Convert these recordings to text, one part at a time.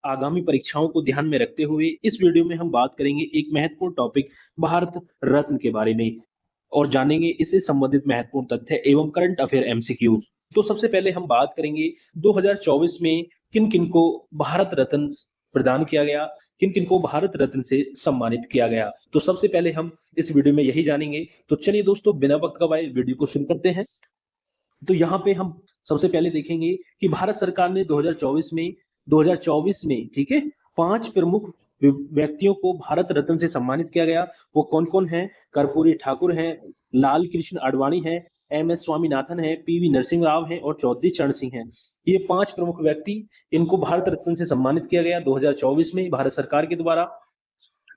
आगामी परीक्षाओं को ध्यान में रखते हुए इस वीडियो में हम बात करेंगे एक महत्वपूर्ण टॉपिक भारत रत्न के बारे में और जानेंगे इससे संबंधित महत्वपूर्ण तथ्य एवं करंट अफेयर एमसीक्यूज। तो सबसे पहले हम बात करेंगे 2024 में किन-किन को भारत रत्न प्रदान किया गया, किन-किन को भारत रत्न से सम्मानित किया गया। तो सबसे पहले हम इस वीडियो में यही जानेंगे। तो चलिए दोस्तों, बिना वक्त गवाए वीडियो को शुरू करते हैं। तो यहाँ पे हम सबसे पहले देखेंगे कि भारत सरकार ने 2024 में ठीक है 5 प्रमुख व्यक्तियों को भारत रत्न से सम्मानित किया गया। वो कौन-कौन हैं? कर्पूरी ठाकुर हैं, लाल कृष्ण आडवाणी हैं, एम.एस. स्वामीनाथन हैं, पी.वी. नरसिंह राव हैं और चौधरी चरण सिंह हैं। ये 5 प्रमुख व्यक्ति, इनको भारत रत्न से सम्मानित किया गया 2024 में भारत सरकार के द्वारा।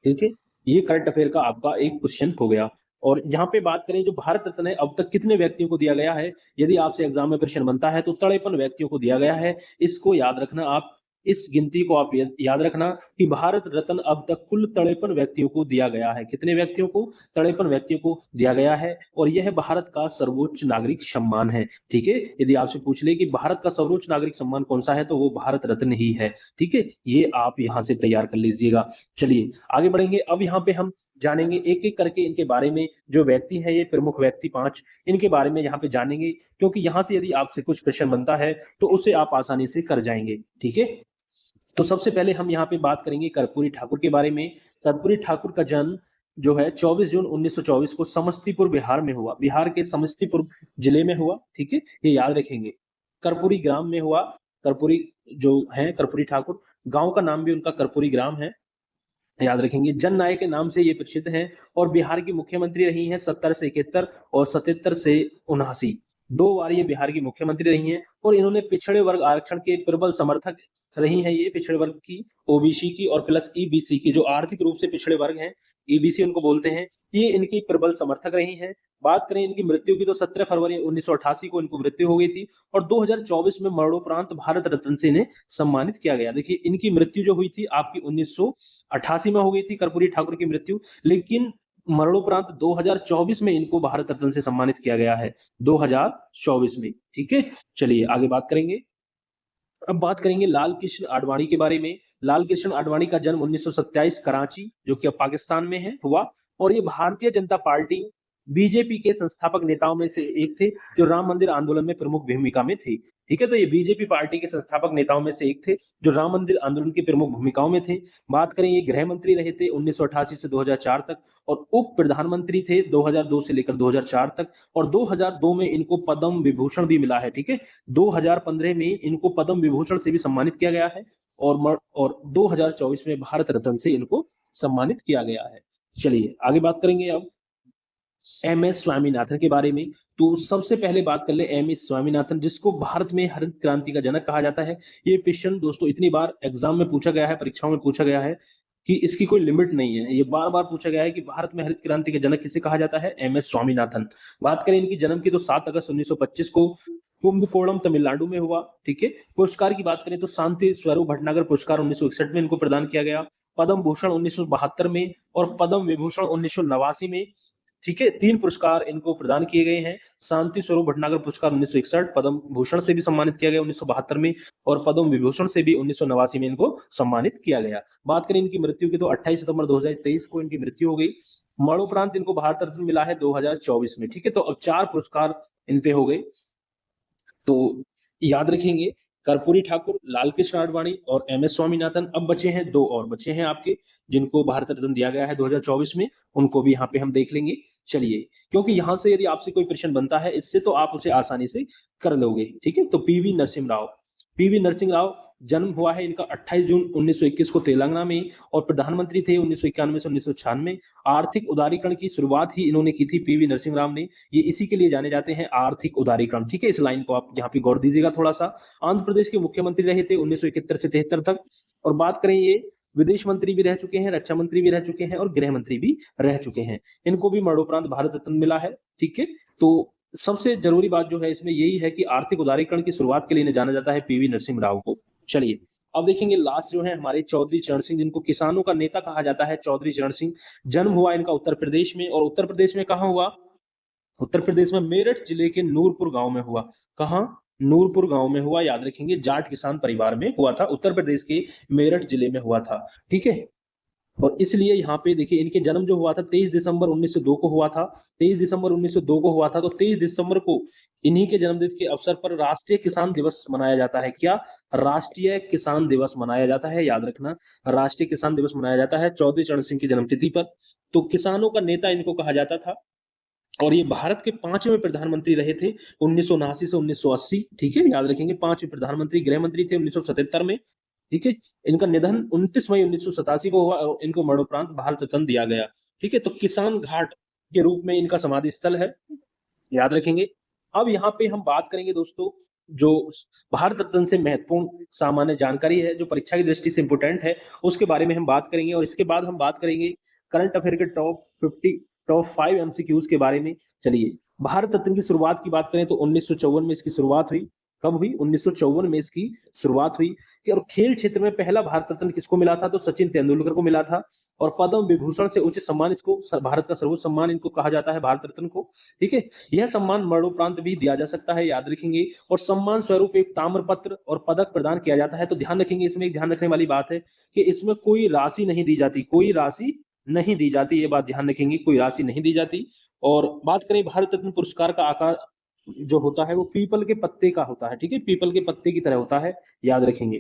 ठीक है, ये करंट अफेयर का आपका एक क्वेश्चन हो गया। और यहाँ पे बात करें जो भारत रत्न है अब तक कितने व्यक्तियों को दिया गया है, यदि आपसे एग्जाम में प्रश्न बनता है तो 53 व्यक्तियों को दिया गया है। इसको याद रखना आप, इस गिनती को आप याद रखना कि भारत रत्न अब तक कुल 53 व्यक्तियों को दिया गया है। कितने व्यक्तियों को? 53 व्यक्तियों को दिया गया है और यह भारत का सर्वोच्च नागरिक सम्मान है। ठीक है, यदि आपसे पूछ ले कि भारत का सर्वोच्च नागरिक सम्मान कौन सा है तो वो भारत रत्न ही है। ठीक है, ये आप यहाँ से तैयार कर लीजिएगा। चलिए आगे बढ़ेंगे। अब यहाँ पे हम जानेंगे एक-एक करके इनके बारे में, जो व्यक्ति हैं ये प्रमुख व्यक्ति 5, इनके बारे में यहाँ पे जानेंगे, क्योंकि यहाँ से यदि आपसे कुछ प्रश्न बनता है तो उसे आप आसानी से कर जाएंगे। ठीक है, तो सबसे पहले हम यहाँ पे बात करेंगे कर्पूरी ठाकुर के बारे में। कर्पूरी ठाकुर का जन्म जो है 24 जून 1924 को समस्तीपुर बिहार में हुआ। बिहार के समस्तीपुर जिले में हुआ। ठीक है, ये याद रखेंगे। कर्पूरी ग्राम में हुआ। कर्पूरी जो है कर्पूरी ठाकुर, गांव का नाम भी उनका कर्पूरी ग्राम है, याद रखेंगे। जन नायक के नाम से ये प्रसिद्ध हैं और बिहार की मुख्यमंत्री रही हैं 70 से 71 और 77 से 79। 2 बार ये बिहार की मुख्यमंत्री रही हैं और इन्होंने पिछड़े वर्ग आरक्षण के प्रबल समर्थक रही हैं। ये पिछड़े वर्ग की, ओबीसी की और प्लस ईबीसी की, जो आर्थिक रूप से पिछड़े वर्ग हैं, ईबीसी उनको बोलते हैं, ये इनकी प्रबल समर्थक रही हैं। बात करें इनकी मृत्यु की तो 17 फरवरी 1988 को इनको मृत्यु हो गई थी और 2024 में मरणोपरांत भारत रत्न से इन्हें सम्मानित किया गया। देखिए इनकी मृत्यु जो हुई थी आपकी 1988 में हो गई थी कर्पूरी ठाकुर की मृत्यु, लेकिन मरणोपरांत 2024 में इनको भारत रत्न से सम्मानित किया गया है, 2024 में। ठीक है, चलिए आगे बात करेंगे। अब बात करेंगे लाल कृष्ण आडवाणी के बारे में। लाल कृष्ण आडवाणी का जन्म 1927 कराची, जो कि अब पाकिस्तान में है, हुआ और ये भारतीय जनता पार्टी बीजेपी के संस्थापक नेताओं में से एक थे, जो राम मंदिर आंदोलन में प्रमुख भूमिका में थे। ठीक है, तो ये बीजेपी पार्टी के संस्थापक नेताओं में से एक थे, जो राम मंदिर आंदोलन की प्रमुख भूमिकाओं में थे। बात करें ये गृह मंत्री रहे थे 1988 से 2004 तक और उप प्रधानमंत्री थे 2002 से लेकर 2004 तक और 2002 में इनको पद्म विभूषण भी मिला है। ठीक है, 2015 में इनको पद्म विभूषण से भी सम्मानित किया गया है और 2024 में भारत रत्न से इनको सम्मानित किया गया है। चलिए आगे बात करेंगे अब एम.एस. स्वामीनाथन के बारे में। तो सबसे पहले बात कर ले एम.एस. स्वामीनाथन, जिसको भारत में हरित क्रांति का जनक कहा जाता है। ये क्वेश्चन दोस्तों इतनी बार एग्जाम में पूछा गया है, परीक्षाओं में पूछा गया है कि इसकी कोई लिमिट नहीं है। ये बार-बार पूछा गया है कि भारत में हरित क्रांति के जनक किसे कहा जाता है? एम.एस. स्वामीनाथन। बात करें इनकी जन्म की तो 7 अगस्त 1925 को कुंभकोणम तमिलनाडु में हुआ। ठीक है, पुरस्कार की बात करें तो शांति स्वरूप भटनागर पुरस्कार 1961 में इनको प्रदान किया गया, पद्म भूषण 1972 में और पद्म विभूषण 1989 में। ठीक है, 3 पुरस्कार इनको प्रदान किए गए हैं। शांति स्वरूप भटनागर पुरस्कार 1961, पद्म भूषण से भी सम्मानित किया गया 1972 में और पद्म विभूषण से भी 1989 में इनको सम्मानित किया गया। बात करें इनकी मृत्यु की तो 28 सितंबर 2023 को इनकी मृत्यु हो गई। मरणोपरांत इनको भारत रत्न मिला है 2024 में। ठीक है, तो अब 4 पुरस्कार इन पे हो गए। तो याद रखेंगे कर्पूरी ठाकुर, लाल कृष्ण आडवाणी और एम.एस. स्वामीनाथन। अब बचे हैं 2 और बचे हैं आपके, जिनको भारत रत्न दिया गया है 2024 में, उनको भी यहाँ पे हम देख लेंगे। चलिए, क्योंकि यहाँ से यदि आपसे कोई प्रश्न बनता है इससे तो आप उसे आसानी से कर लोगे। ठीक है, तो पीवी नरसिम्हा राव। पीवी नरसिम्हा राव, जन्म हुआ है इनका 28 जून 1921 को तेलंगाना में और प्रधानमंत्री थे 1991 से 1996। आर्थिक उदारीकरण की शुरुआत ही इन्होंने की थी पीवी नरसिम्हा राव ने। ये इसी के लिए जाने जाते हैं, आर्थिक उदारीकरण। ठीक है, इस लाइन को आप यहाँ पे गौर दीजिएगा थोड़ा सा। आंध्र प्रदेश के मुख्यमंत्री रहे थे 1971 से 73 तक और बात करें ये विदेश मंत्री भी रह चुके हैं, रक्षा मंत्री भी रह चुके हैं और गृह मंत्री भी रह चुके हैं। इनको भी मरणोपरांत भारत रत्न मिला है। ठीक है, तो सबसे जरूरी बात जो है इसमें यही है कि आर्थिक उदारीकरण की शुरुआत के लिए जाना जाता है पीवी नरसिम्हा राव को। चलिए अब देखेंगे लास्ट जो है हमारे चौधरी चरण सिंह, जिनको किसानों का नेता कहा जाता है, चौधरी चरण सिंह। जन्म हुआ इनका उत्तर प्रदेश में और उत्तर प्रदेश में कहाँ हुआ? उत्तर प्रदेश में मेरठ जिले के नूरपुर गांव में हुआ। कहाँ? नूरपुर गांव में हुआ, याद रखेंगे, जाट किसान परिवार में हुआ था, उत्तर प्रदेश के मेरठ जिले में हुआ था। ठीक है, और इसलिए यहाँ पे देखिए इनके जन्म जो हुआ था 23 दिसंबर 1902 को हुआ था। 23 दिसंबर 1902 को हुआ था, तो 23 दिसंबर को इन्हीं के जन्मदिन के अवसर पर राष्ट्रीय किसान दिवस मनाया जाता है। क्या? राष्ट्रीय किसान दिवस मनाया जाता है, याद रखना, राष्ट्रीय किसान दिवस मनाया जाता है चौधरी चरण सिंह की जन्मतिथि पर। तो किसानों का नेता इनको कहा जाता था, और ये भारत के 5वें प्रधानमंत्री रहे थे 1979 से 1980। ठीक है, याद रखेंगे, 5वें प्रधानमंत्री, गृह मंत्री थे 1977 में। ठीक है, इनका निधन 29 मई 1987 को हुआ और इनको मरणोपरांत भारत रत्न दिया गया। ठीक है, तो किसान घाट के रूप में इनका समाधि स्थल है, याद रखेंगे। अब यहाँ पे हम बात करेंगे दोस्तों, जो भारत रत्न से महत्वपूर्ण सामान्य जानकारी है जो परीक्षा की दृष्टि से इंपोर्टेंट है, उसके बारे में हम बात करेंगे, और इसके बाद हम बात करेंगे करंट अफेयर के टॉप 5 एमसीक्यूज के बारे में। चलिए, भारत रत्न की शुरुआत की बात करें तो 1954 में इसकी शुरुआत हुई। कब हुई? 1954 में इसकी शुरुआत हुई। और खेल क्षेत्र में पहला भारत रत्न किसको मिला था? तो सचिन तेंदुलकर को मिला था। और पद्म विभूषण से उच्च सम्मान, इसको भारत का सर्वोच्च सम्मान इनको कहा जाता है, भारत रत्न को। ठीक है, यह सम्मान मरणोपरांत भी दिया जा सकता है, याद रखेंगे। और सम्मान स्वरूप एक ताम्र पत्र और पदक प्रदान किया जाता है। तो ध्यान रखेंगे, इसमें एक ध्यान रखने वाली बात है कि इसमें कोई राशि नहीं दी जाती, कोई राशि नहीं दी जाती, ये बात ध्यान रखेंगे, कोई राशि नहीं दी जाती। और बात करें भारत रत्न पुरस्कार का आकार जो होता है वो पीपल के पत्ते का होता है। ठीक है, पीपल के पत्ते की तरह होता है, याद रखेंगे।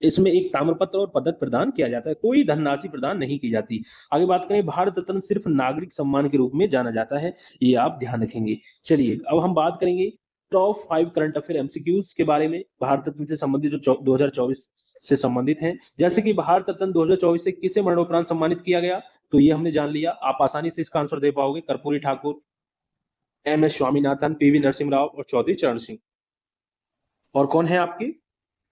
इसमें एक ताम्रपत्र और पदक प्रदान किया जाता है, कोई धनराशि प्रदान नहीं की जाती। आगे बात करें, भारत रत्न सिर्फ नागरिक सम्मान के रूप में जाना जाता है, ये आप ध्यान रखेंगे। चलिए, अब हम बात करेंगे टॉप 5 करंट अफेयर एमसीक्यूज के बारे में, भारत रत्न से संबंधित जो 2024 से संबंधित हैं। जैसे कि भारत रत्न 2024 से किसे मरणोपरांत सम्मानित किया गया, तो ये हमने जान लिया, आप आसानी से इसका आंसर दे पाओगे। Karpoori Thakur, M S Swaminathan, PV Narasimha Rao और चौधरी चरण सिंह। और कौन है आपके?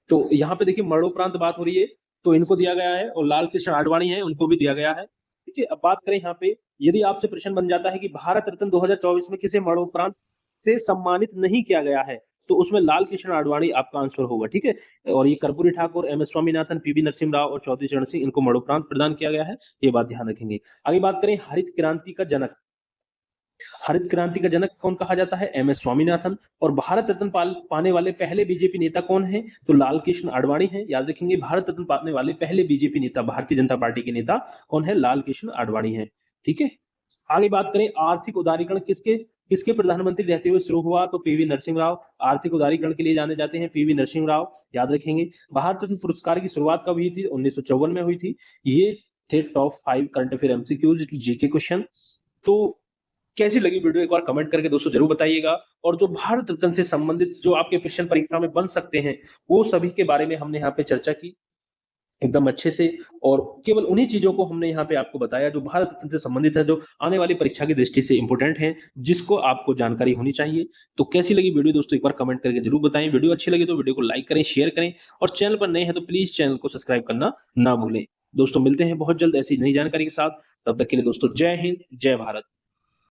तो यहाँ पे देखिए मरणोपरांत बात हो रही है, तो इनको दिया गया है, और लाल कृष्ण आडवाणी है, उनको भी दिया गया है। ठीक है, अब बात करें यहाँ पे, यदि आपसे प्रश्न बन जाता है कि भारत रत्न 2024 में किसे मरणोपरांत से सम्मानित नहीं किया गया है, तो उसमें लाल कृष्ण आडवाणी आपका आंसर होगा। ठीक है, और ये Karpoori Thakur, M S Swaminathan, PV Narasimha Rao और चौधरी चरण सिंह, इनको मरणोपरांत प्रदान किया गया है, ये बात ध्यान रखेंगे। आगे बात करें, हरित क्रांति का जनक, हरित क्रांति का जनक कौन कहा जाता है? M S Swaminathan. और भारत रत्न पाने वाले पहले बीजेपी नेता कौन है? तो लाल कृष्ण आडवाणी है, याद रखेंगे। भारत रत्न पाने वाले पहले बीजेपी नेता, भारतीय जनता पार्टी के नेता कौन है? लाल कृष्ण आडवाणी है। ठीक है, आगे बात करें, आर्थिक उदारीकरण किसके किसके प्रधानमंत्री रहते हुए शुरू हुआ? तो पीवी नरसिम्हा राव, आर्थिक उदारीकरण के लिए जाने जाते हैं पीवी नरसिम्हा राव, याद रखेंगे। भारत रत्न पुरस्कार की शुरुआत कब हुई थी? 1954 में हुई थी। ये थे top 5 current affair MCQs, GK question. तो कैसी लगी वीडियो, एक बार कमेंट करके दोस्तों जरूर बताइएगा। और जो भारत रत्न से संबंधित जो आपके क्वेश्चन परीक्षा में बन सकते हैं, वो सभी के बारे में हमने यहाँ पे चर्चा की एकदम अच्छे से, और केवल उन्हीं चीजों को हमने यहाँ पे आपको बताया जो भारत रत्न से संबंधित है, जो आने वाली परीक्षा की दृष्टि से इंपोर्टेंट है, जिसको आपको जानकारी होनी चाहिए। तो कैसी लगी वीडियो दोस्तों, एक बार कमेंट करके जरूर बताएं। वीडियो अच्छी लगी तो वीडियो को लाइक करें, शेयर करें, और चैनल पर नए हैं तो प्लीज चैनल को सब्सक्राइब करना ना भूलें। दोस्तों मिलते हैं बहुत जल्द ऐसी नई जानकारी के साथ, तब तक के लिए दोस्तों जय हिंद, जय भारत।